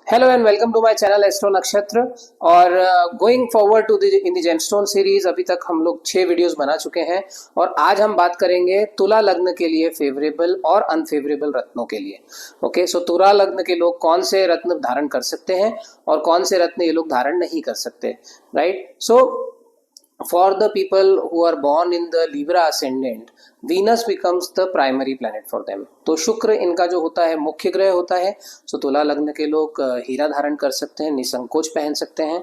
Hello and welcome to my channel astro Nakshatra. और going forward to in the gemstone series अभी तक हम लोग 6 वीडियोस बना चुके हैं और आज हम बात करेंगे तुला लग्न के लिए फेवरेबल और अनफेवरेबल रत्नों के लिए। ओके, सो तुला लग्न के लोग कौन से रत्न धारण कर सकते हैं और कौन से रत्न ये लोग धारण नहीं कर सकते, right. So for the people who are born in the Libra ascendant, Venus becomes the primary planet for them। तो शुक्र इनका जो होता है मुख्य ग्रह होता है। सो तुला लग्न के लोग हीरा धारण कर सकते हैं, निसंकोच पहन सकते हैं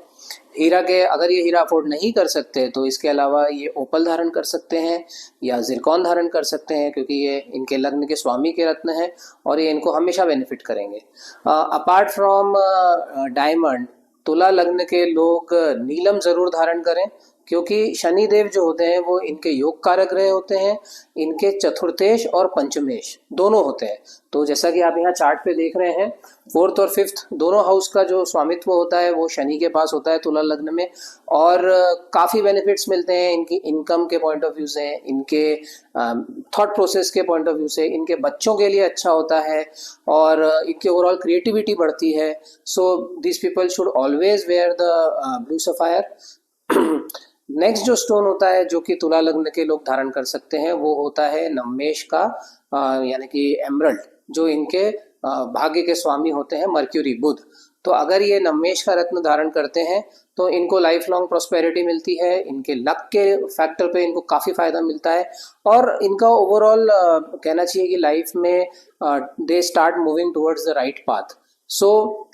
हीरा के। अगर ये हीरा अफोर्ड नहीं कर सकते तो इसके अलावा ये ओपल धारण कर सकते हैं या जिरकॉन धारण कर सकते हैं, क्योंकि ये इनके लग्न के स्वामी के रत्न हैं और ये इनको हमेशा बेनिफिट करेंगे। अपार्ट फ्रॉम डायमंड, तुला लग्न के लोग नीलम जरूर धारण करें, क्योंकि शनिदेव जो होते हैं वो इनके योग कारक ग्रह होते हैं। इनके चतुर्थेश और पंचमेश दोनों होते हैं। तो जैसा कि आप यहाँ चार्ट पे देख रहे हैं, 4th और 5th दोनों हाउस का जो स्वामित्व होता है वो शनि के पास होता है तुला लग्न में। और काफ़ी बेनिफिट्स मिलते हैं इनकी इनकम के पॉइंट ऑफ व्यू से, इनके थॉट प्रोसेस के पॉइंट ऑफ व्यू से, इनके बच्चों के लिए अच्छा होता है और इनकी ओवरऑल क्रिएटिविटी बढ़ती है। So this people should always wear the blue sapphire. Next जो स्टोन होता है जो कि तुला लग्न के लोग धारण कर सकते हैं वो होता है नवमेश का यानी कि एमरल्ड, जो इनके भाग्य के स्वामी होते हैं मर्क्यूरी बुध। तो अगर ये नवमेश का रत्न धारण करते हैं तो इनको लाइफ लॉन्ग प्रॉस्पेरिटी मिलती है, इनके लक के फैक्टर पे इनको काफ़ी फायदा मिलता है और इनका ओवरऑल कहना चाहिए कि लाइफ में they start moving towards the right path. So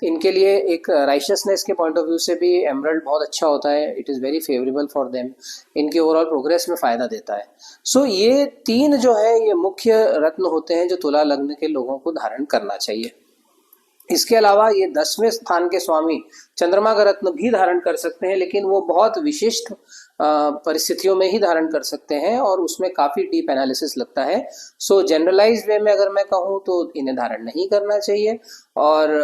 इनके लिए एक राइशियसनेस के पॉइंट ऑफ व्यू से भी एमरल्ड बहुत अच्छा होता है। It is very favourable for them, इनके ओवरऑल प्रोग्रेस में फ़ायदा देता है। सो ये 3 जो है ये मुख्य रत्न होते हैं जो तुला लग्न के लोगों को धारण करना चाहिए। इसके अलावा ये 10वें स्थान के स्वामी चंद्रमा का रत्न भी धारण कर सकते हैं, लेकिन वो बहुत विशिष्ट परिस्थितियों में ही धारण कर सकते हैं और उसमें काफ़ी डीप एनालिसिस लगता है। सो जनरलाइज वे में अगर मैं कहूँ तो इन्हें धारण नहीं करना चाहिए। और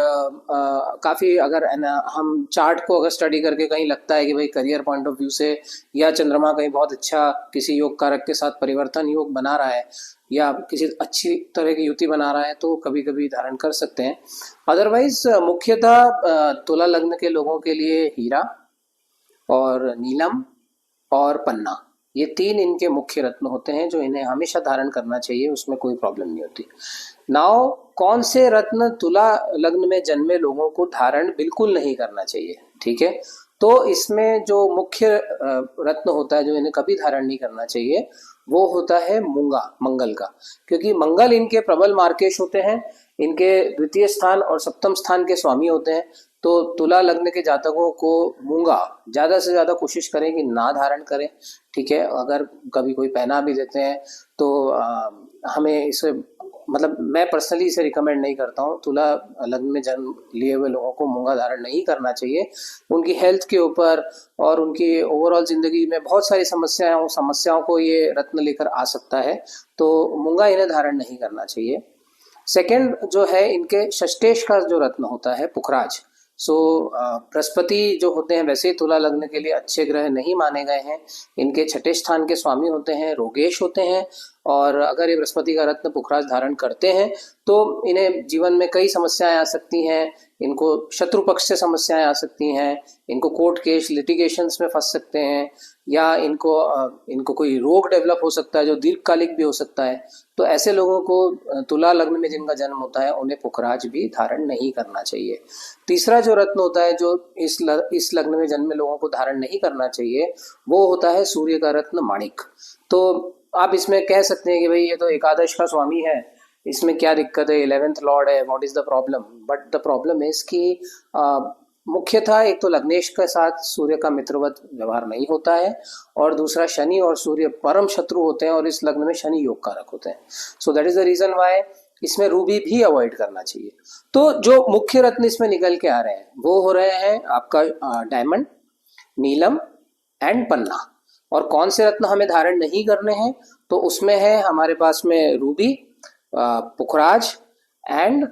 काफ़ी अगर हम चार्ट को अगर स्टडी करके कहीं लगता है कि भाई करियर पॉइंट ऑफ व्यू से या चंद्रमा कहीं बहुत अच्छा किसी योग कारक के साथ परिवर्तन योग बना रहा है या किसी अच्छी तरह की युति बना रहा है तो कभी कभी धारण कर सकते हैं। अदरवाइज मुख्यतः तुला लग्न के लोगों के लिए हीरा और नीलम और पन्ना, ये 3 इनके मुख्य रत्न होते हैं जो इन्हें हमेशा धारण करना चाहिए, उसमें कोई प्रॉब्लम नहीं होती। नाउ कौन से रत्न तुला लग्न में जन्मे लोगों को धारण बिल्कुल नहीं करना चाहिए, ठीक है। तो इसमें जो मुख्य रत्न होता है जो इन्हें कभी धारण नहीं करना चाहिए वो होता है मूंगा, मंगल का, क्योंकि मंगल इनके प्रबल मार्केश होते हैं, इनके द्वितीय स्थान और सप्तम स्थान के स्वामी होते हैं। तो तुला लग्न के जातकों को मूंगा ज़्यादा से ज़्यादा कोशिश करें कि ना धारण करें, ठीक है। अगर कभी कोई पहना भी देते हैं तो हमें इसे मतलब मैं पर्सनली इसे रिकमेंड नहीं करता हूँ। तुला लग्न में जन्म लिए हुए लोगों को मूंगा धारण नहीं करना चाहिए। उनकी हेल्थ के ऊपर और उनकी ओवरऑल ज़िंदगी में बहुत सारी समस्याओं को ये रत्न लेकर आ सकता है, तो मूंगा इन्हें धारण नहीं करना चाहिए। सेकेंड जो है इनके षष्ठेश का जो रत्न होता है पुखराज। सो बृहस्पति जो होते हैं वैसे तुला लग्न के लिए अच्छे ग्रह नहीं माने गए हैं। इनके 6ठे स्थान के स्वामी होते हैं रोगेश होते हैं और अगर ये बृहस्पति का रत्न पुखराज धारण करते हैं तो इन्हें जीवन में कई समस्याएं आ सकती हैं। इनको शत्रु पक्ष से समस्याएं आ सकती हैं, इनको कोर्ट केस लिटिगेशंस में फंस सकते हैं या इनको कोई रोग डेवलप हो सकता है जो दीर्घकालिक भी हो सकता है। तो ऐसे लोगों को तुला लग्न में जिनका जन्म होता है उन्हें पुखराज भी धारण नहीं करना चाहिए। तीसरा जो रत्न होता है जो इस लग्न में जन्मे लोगों को धारण नहीं करना चाहिए वो होता है सूर्य का रत्न माणिक। तो आप इसमें कह सकते हैं कि भाई ये तो एकादश का स्वामी है, इसमें क्या दिक्कत है, 11th लॉर्ड है, what is the problem. But the problem is कि मुख्यतः एक तो लग्नेश के साथ सूर्य का मित्रवत व्यवहार नहीं होता है और दूसरा शनि और सूर्य परम शत्रु होते हैं और इस लग्न में शनि योग कारक होते हैं। So that is the reason why इसमें रूबी भी अवॉइड करना चाहिए। तो जो मुख्य रत्न इसमें निकल के आ रहे हैं वो हो रहे हैं आपका डायमंड, नीलम एंड पन्ना। और कौन से रत्न हमें धारण नहीं करने हैं तो उसमें है हमारे पास में रूबी, पुखराज एंड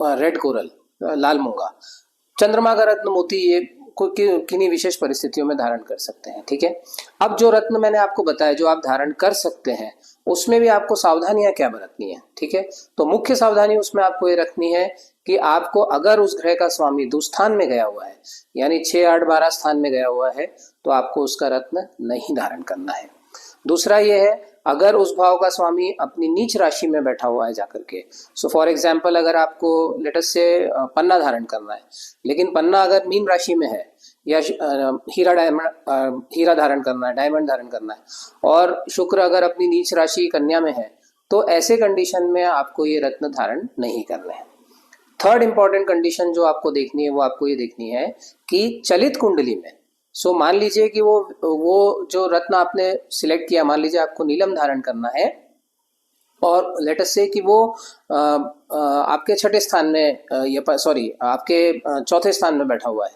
रेड कोरल, लाल मूंगा। चंद्रमा का रत्न मोती ये किन्हीं विशेष परिस्थितियों में धारण कर सकते हैं, ठीक है। अब जो रत्न मैंने आपको बताया जो आप धारण कर सकते हैं उसमें भी आपको सावधानियां क्या बरतनी है, ठीक है। तो मुख्य सावधानी उसमें आपको ये रखनी है कि आपको अगर उस ग्रह का स्वामी दुस्थान में गया हुआ है, यानी 6, 8, 12 स्थान में गया हुआ है, तो आपको उसका रत्न नहीं धारण करना है। दूसरा ये है, अगर उस भाव का स्वामी अपनी नीच राशि में बैठा हुआ है जाकर के, सो फॉर एग्जाम्पल अगर आपको लेटस से पन्ना धारण करना है, लेकिन पन्ना अगर मीन राशि में है, या हीरा धारण करना है, डायमंड धारण करना है, और शुक्र अगर अपनी नीच राशि कन्या में है, तो ऐसे कंडीशन में आपको ये रत्न धारण नहीं करने हैं। थर्ड इंपॉर्टेंट कंडीशन जो आपको देखनी है, वो आपको ये देखनी है कि चलित कुंडली में, सो मान लीजिए कि वो जो रत्न आपने सिलेक्ट किया, मान लीजिए आपको नीलम धारण करना है, और लेट अस से कि वो आपके छठे स्थान में आपके चौथे स्थान में बैठा हुआ है,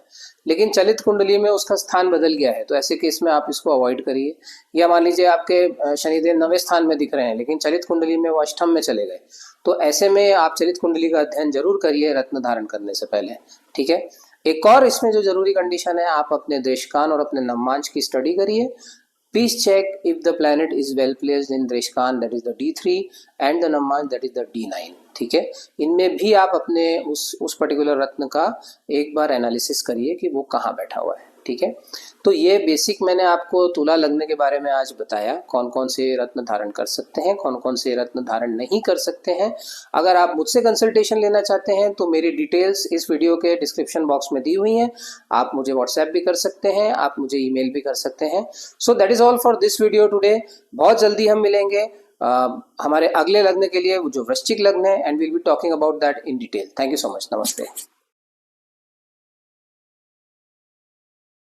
लेकिन चलित कुंडली में उसका स्थान बदल गया है, तो ऐसे केस में आप इसको अवॉइड करिए। या मान लीजिए आपके शनिदेव 9वें स्थान में दिख रहे हैं, लेकिन चलित कुंडली में वो अष्टम में चले गए, तो ऐसे में आप चलित कुंडली का अध्ययन जरूर करिए रत्न धारण करने से पहले, ठीक है। एक और इसमें जो जरूरी कंडीशन है, आप अपने देशकान और अपने नवमांश की स्टडी करिए। Please check if the planet is well placed in Dreshkan, that is the D3, and the Nammanj, that is the D9, ठीक है। इनमें भी आप अपने उस पर्टिकुलर रत्न का एक बार एनालिसिस करिए कि वो कहाँ बैठा हुआ है, ठीक है। तो ये बेसिक मैंने आपको तुला लग्न के बारे में आज बताया, कौन कौन से रत्न धारण कर सकते हैं, कौन कौन से रत्न धारण नहीं कर सकते हैं। अगर आप मुझसे कंसल्टेशन लेना चाहते हैं तो मेरी डिटेल्स इस वीडियो के डिस्क्रिप्शन बॉक्स में दी हुई हैं, आप मुझे व्हाट्सएप भी कर सकते हैं, आप मुझे ईमेल भी कर सकते हैं। So that is all for this video today. बहुत जल्दी हम मिलेंगे हमारे अगले लग्न के लिए, जो वृश्चिक लग्न है, and will be talking about that in detail. Thank you so much. नमस्ते।